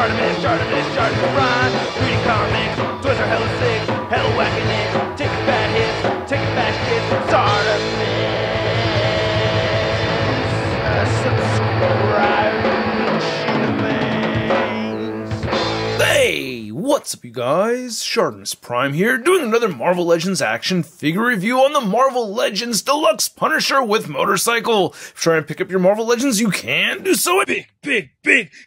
ShartimusPrime, reading comics, toys are hella sick, hella whacking it, taking bad hits, taking bad shit. Subscribe. Hey, what's up you guys? ShartimusPrime here, doing another Marvel Legends action figure review on the Marvel Legends Deluxe Punisher with motorcycle. If you're trying to pick up your Marvel Legends, you can do so at Big.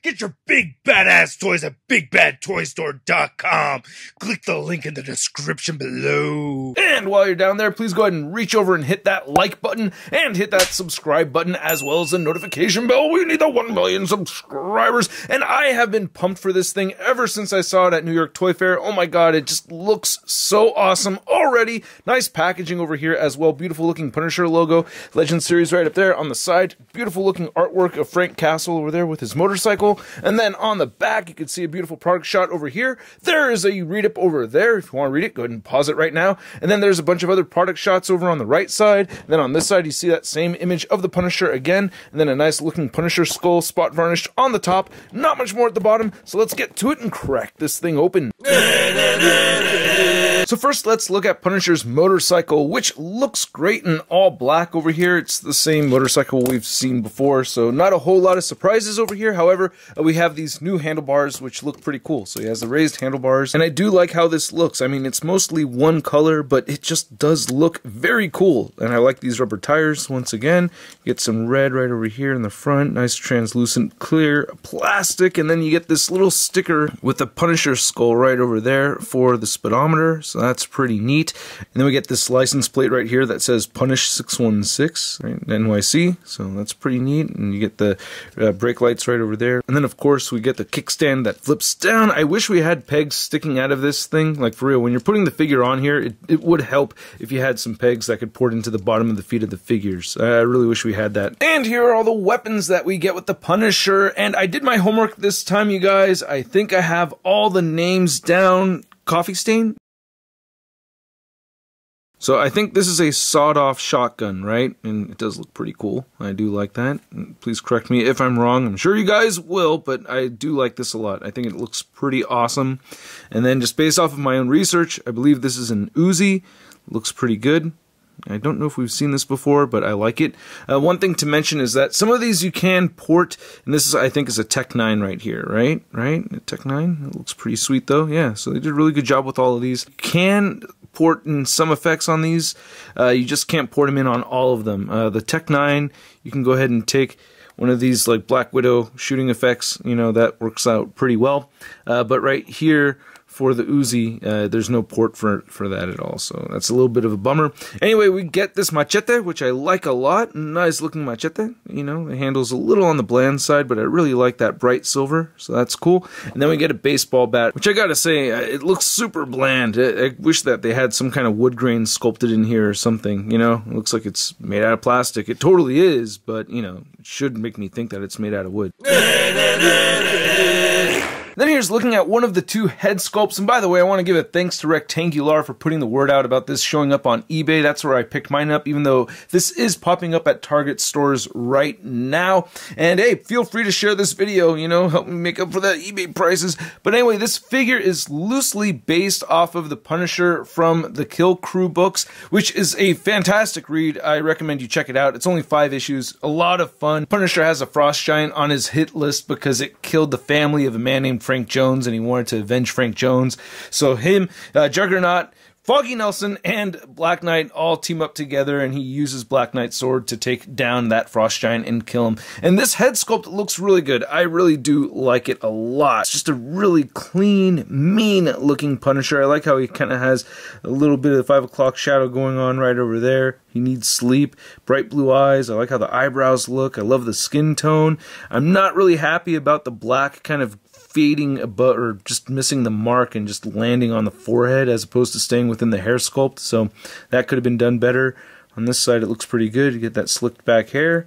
Get your big badass toys at BigBadToyStore.com. Click the link in the description below. And while you're down there, please go ahead and reach over and hit that like button and hit that subscribe button as well as the notification bell. We need the 1 million subscribers. And I have been pumped for this thing ever since I saw it at New York Toy Fair. Oh my god, it just looks so awesome already. Nice packaging over here as well. Beautiful looking Punisher logo. Legend series right up there on the side. Beautiful looking artwork of Frank Castle over there with his motorcycle. And then on the back, you can see a beautiful product shot over here. There is a read-up over there. If you want to read it, go ahead and pause it right now. And then there's a bunch of other product shots over on the right side. And then on this side, you see that same image of the Punisher again. And then a nice looking Punisher skull spot varnished on the top. Not much more at the bottom. So let's get to it and crack this thing open. So first, let's look at Punisher's motorcycle, which looks great in all black over here. It's the same motorcycle we've seen before, so not a whole lot of surprises over here. However, we have these new handlebars, which look pretty cool. So he has the raised handlebars, and I do like how this looks. I mean, it's mostly one color, but it just does look very cool. And I like these rubber tires once again. You get some red right over here in the front, nice translucent clear plastic, and then you get this little sticker with the Punisher skull right over there for the speedometer. So that's pretty neat. And then we get this license plate right here that says Punish 616, right, NYC. So that's pretty neat. And you get the brake lights right over there. And then of course we get the kickstand that flips down. I wish we had pegs sticking out of this thing. Like for real, when you're putting the figure on here, it would help if you had some pegs that could port into the bottom of the feet of the figures. I really wish we had that. And here are all the weapons that we get with the Punisher. And I did my homework this time, you guys. I think I have all the names down. Coffee stain? So I think this is a sawed-off shotgun, right? And it does look pretty cool. I do like that. Please correct me if I'm wrong. I'm sure you guys will, but I do like this a lot. I think it looks pretty awesome. And then just based off of my own research, I believe this is an Uzi. Looks pretty good. I don't know if we've seen this before, but I like it. One thing to mention is that some of these you can port, and this is, I think, is a Tech 9 right here, right? A Tech 9? It looks pretty sweet, though. Yeah, so they did a really good job with all of these. You can port in some effects on these. You just can't port them in on all of them. The Tech 9, you can go ahead and take one of these, like, Black Widow shooting effects. You know, that works out pretty well. But right here, for the Uzi, there's no port for that at all, so that's a little bit of a bummer. Anyway, we get this Machete, which I like a lot. Nice looking Machete. You know, the handle's a little on the bland side, but I really like that bright silver, so that's cool. And then we get a baseball bat, which I gotta say, it looks super bland. I wish that they had some kind of wood grain sculpted in here or something, you know? It looks like it's made out of plastic. It totally is, but, you know, it should make me think that it's made out of wood. Then here's looking at one of the two head sculpts, and by the way, I want to give a thanks to Rectangular for putting the word out about this showing up on eBay. That's where I picked mine up, even though this is popping up at Target stores right now. And hey, feel free to share this video, you know, help me make up for the eBay prices. But anyway, this figure is loosely based off of the Punisher from the Krew books, which is a fantastic read. I recommend you check it out. It's only 5 issues, a lot of fun. Punisher has a frost giant on his hit list because it killed the family of a man named Frank Jones, and he wanted to avenge Frank Jones. So him, Juggernaut, Foggy Nelson, and Black Knight all team up together, and he uses Black Knight's sword to take down that frost giant and kill him. And this head sculpt looks really good. I really do like it a lot. It's just a really clean, mean-looking Punisher. I like how he kind of has a little bit of the 5 o'clock shadow going on right over there. He needs sleep. Bright blue eyes. I like how the eyebrows look. I love the skin tone. I'm not really happy about the black kind of fading above, or just missing the mark and just landing on the forehead as opposed to staying within the hair sculpt, so that could have been done better. On this side it looks pretty good. You get that slicked back hair,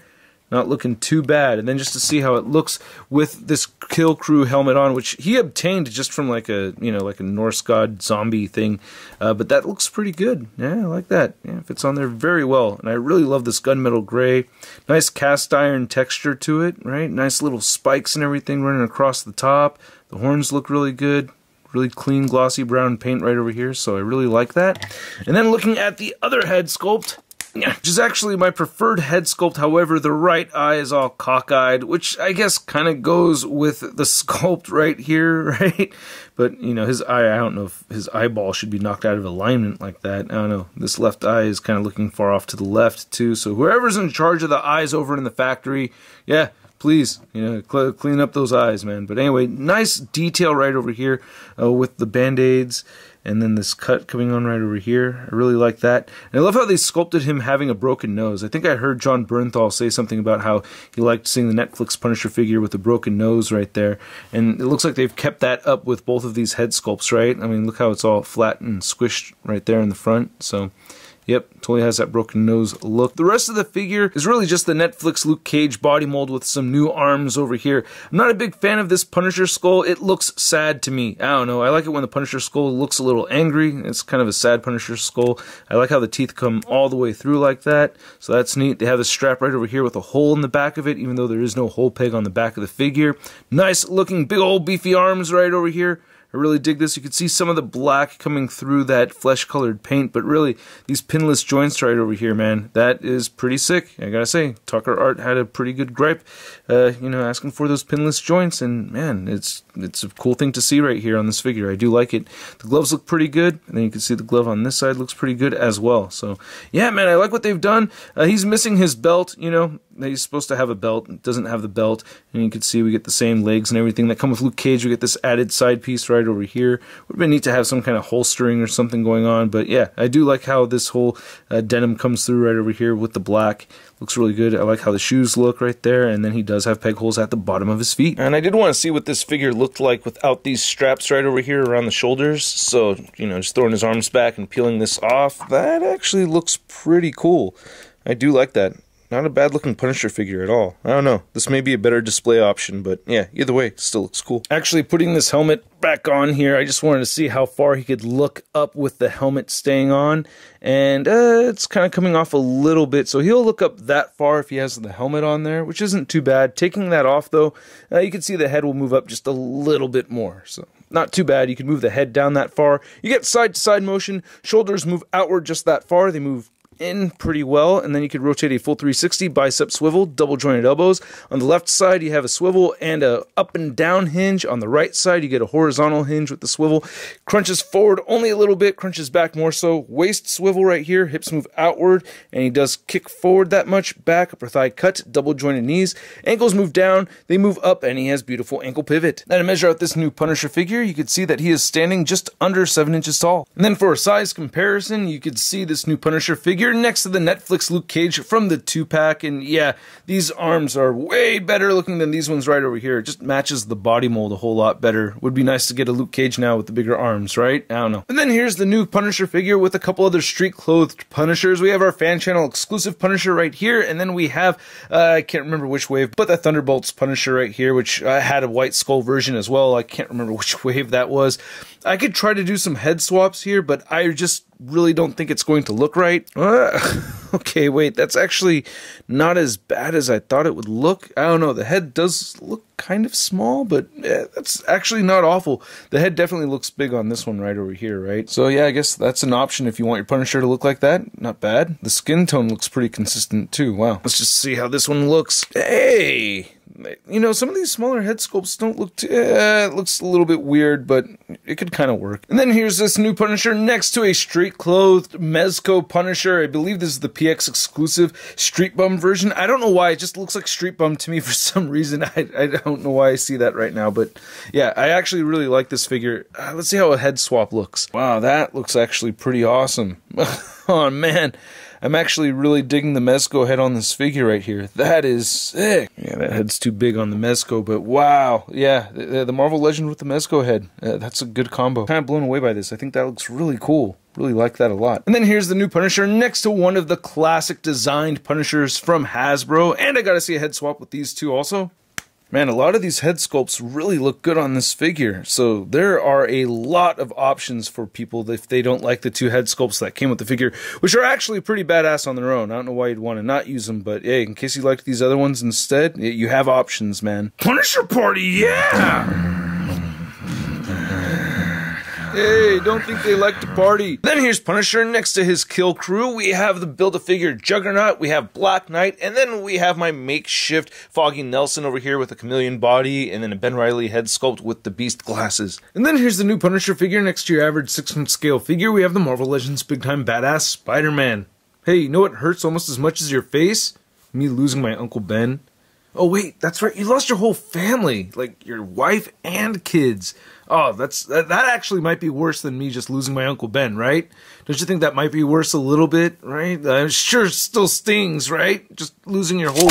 not looking too bad. And then just to see how it looks with this Kill Krew helmet on, which he obtained just from like a, you know, like a Norse god zombie thing. But that looks pretty good. Yeah, I like that. Yeah, fits on there very well. And I really love this gunmetal gray. Nice cast iron texture to it, right? Nice little spikes and everything running across the top. The horns look really good. Really clean, glossy brown paint right over here, so I really like that. And then looking at the other head sculpt, which is actually my preferred head sculpt. However, the right eye is all cockeyed, which I guess kind of goes with the sculpt right here, right? But, you know, his eye, I don't know if his eyeball should be knocked out of alignment like that. I don't know. This left eye is kind of looking far off to the left, too. So whoever's in charge of the eyes over in the factory, yeah, please, you know, clean up those eyes, man. But anyway, nice detail right over here with the band-aids. And then this cut coming on right over here. I really like that. And I love how they sculpted him having a broken nose. I think I heard John Bernthal say something about how he liked seeing the Netflix Punisher figure with the broken nose right there. And it looks like they've kept that up with both of these head sculpts, right? I mean, look how it's all flat and squished right there in the front. So, yep, totally has that broken nose look. The rest of the figure is really just the Netflix Luke Cage body mold with some new arms over here. I'm not a big fan of this Punisher skull. It looks sad to me. I don't know. I like it when the Punisher skull looks a little angry. It's kind of a sad Punisher skull. I like how the teeth come all the way through like that. So that's neat. They have the strap right over here with a hole in the back of it, even though there is no hole peg on the back of the figure. Nice looking big old beefy arms right over here. I really dig this. You can see some of the black coming through that flesh-colored paint, but really, these pinless joints right over here, man, that is pretty sick. I gotta say, Tucker Art had a pretty good gripe, you know, asking for those pinless joints, and man, it's a cool thing to see right here on this figure. I do like it. The gloves look pretty good, and then you can see the glove on this side looks pretty good as well. So, yeah, man, I like what they've done. He's missing his belt, you know. He's supposed to have a belt. It doesn't have the belt. And you can see we get the same legs and everything that come with Luke Cage. We get this added side piece right over here. Would have been neat to have some kind of holstering or something going on. But yeah, I do like how this whole denim comes through right over here with the black. Looks really good. I like how the shoes look right there. And then he does have peg holes at the bottom of his feet. And I did want to see what this figure looked like without these straps right over here around the shoulders. So, you know, just throwing his arms back and peeling this off. That actually looks pretty cool. I do like that. Not a bad looking Punisher figure at all. I don't know. This may be a better display option, but yeah, either way, it still looks cool. Actually, putting this helmet back on here, I just wanted to see how far he could look up with the helmet staying on. And it's kind of coming off a little bit, so he'll look up that far if he has the helmet on there, which isn't too bad. Taking that off, though, you can see the head will move up just a little bit more, so not too bad. You can move the head down that far. You get side-to-side motion. Shoulders move outward just that far. They move in pretty well, and then you could rotate a full 360, bicep swivel, double jointed elbows. On the left side you have a swivel and a up and down hinge. On the right side you get a horizontal hinge with the swivel. Crunches forward only a little bit, crunches back more so. Waist swivel right here, hips move outward, and he does kick forward that much. Back, upper thigh cut, double jointed knees. Ankles move down, they move up, and he has beautiful ankle pivot. Now to measure out this new Punisher figure, you could see that he is standing just under 7 inches tall. And then for a size comparison, you could see this new Punisher figure next to the Netflix Luke Cage from the 2-pack, and yeah, these arms are way better looking than these ones right over here. It just matches the body mold a whole lot better. Would be nice to get a Luke Cage now with the bigger arms, right? I don't know. And then here's the new Punisher figure with a couple other street-clothed Punishers. We have our fan channel exclusive Punisher right here, and then we have, I can't remember which wave, but the Thunderbolts Punisher right here, which had a White Skull version as well. I can't remember which wave that was. I could try to do some head swaps here, but I just really don't think it's going to look right. Okay, wait, that's actually not as bad as I thought it would look. I don't know, the head does look kind of small, but that's actually not awful. The head definitely looks big on this one right over here, right? So yeah, I guess that's an option if you want your Punisher to look like that. Not bad. The skin tone looks pretty consistent too. Wow. Let's just see how this one looks. Hey! You know, some of these smaller head sculpts don't look too... it looks a little bit weird, but it could kind of work. And then here's this new Punisher next to a street-clothed Mezco Punisher. I believe this is the PX exclusive Street Bum version. I don't know why. It just looks like Street Bum to me for some reason. I don't know why I see that right now, but yeah, I actually really like this figure. Let's see how a head swap looks. Wow, that looks actually pretty awesome. Oh, man. I'm actually really digging the Mezco head on this figure right here. That is sick. Yeah, that head's too big on the Mezco, but wow. Yeah, the Marvel Legend with the Mezco head. That's a good combo. Kind of blown away by this. I think that looks really cool. Really like that a lot. And then here's the new Punisher next to one of the classic designed Punishers from Hasbro. And I gotta see a head swap with these two also. Man, a lot of these head sculpts really look good on this figure. So there are a lot of options for people if they don't like the two head sculpts that came with the figure, which are actually pretty badass on their own. I don't know why you'd want to not use them, but hey, in case you like these other ones instead, you have options, man. Punisher Party, yeah! Hey, don't think they like to party. Then here's Punisher next to his kill crew. We have the Build-A-Figure Juggernaut, we have Black Knight, and then we have my makeshift Foggy Nelson over here with a chameleon body, and then a Ben Reilly head sculpt with the Beast glasses. And then here's the new Punisher figure next to your average 6-inch scale figure. We have the Marvel Legends Big Time Badass Spider-Man. Hey, you know what hurts almost as much as your face? Me losing my Uncle Ben. Oh wait, that's right, you lost your whole family, like your wife and kids. Oh, that actually might be worse than me just losing my Uncle Ben, right? Don't you think that might be worse a little bit, right? I'm sure it still stings, right? Just losing your whole...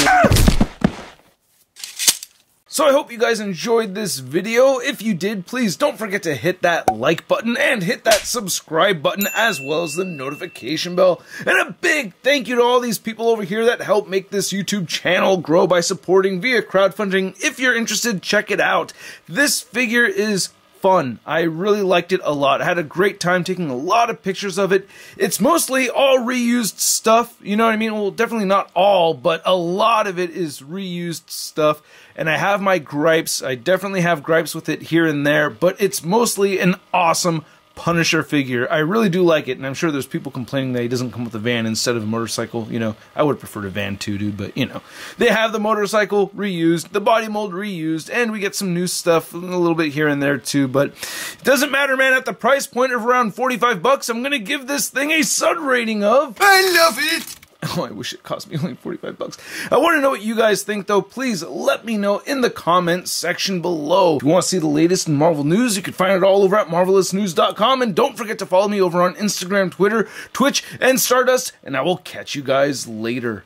So I hope you guys enjoyed this video. If you did, please don't forget to hit that like button and hit that subscribe button as well as the notification bell. And a big thank you to all these people over here that help make this YouTube channel grow by supporting via crowdfunding. If you're interested, check it out. This figure is fun. I really liked it a lot. I had a great time taking a lot of pictures of it. It's mostly all reused stuff, you know what I mean? Well, definitely not all, but a lot of it is reused stuff. And I have my gripes. I definitely have gripes with it here and there, but it's mostly an awesome Punisher figure. I really do like it, and I'm sure there's people complaining that he doesn't come with a van instead of a motorcycle. You know, I would prefer a van too, dude, but you know. They have the motorcycle reused, the body mold reused, and we get some new stuff a little bit here and there too, but it doesn't matter, man. At the price point of around 45 bucks, I'm gonna give this thing a Sud rating of... I love it! Oh, I wish it cost me only 45 bucks. I want to know what you guys think, though. Please let me know in the comments section below. If you want to see the latest in Marvel news, you can find it all over at marvelousnews.com. And don't forget to follow me over on Instagram, Twitter, Twitch, and Stardust. And I will catch you guys later.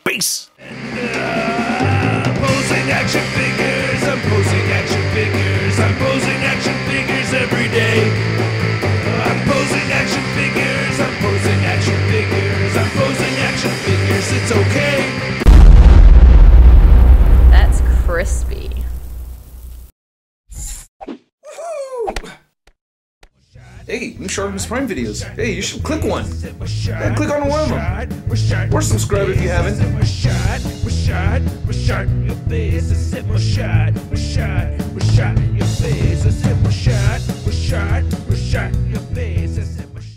Peace! Posing action figures, I'm posing action figures, I'm posing action figures every day. I'm posing action figures, I'm posing action figures, I'm posing action figures, it's okay. That's crispy. Hey, new ShartimusPrime videos. Hey, you should click one. Yeah, click on one of them. Or subscribe if you haven't. Your face, I said my shot in your face.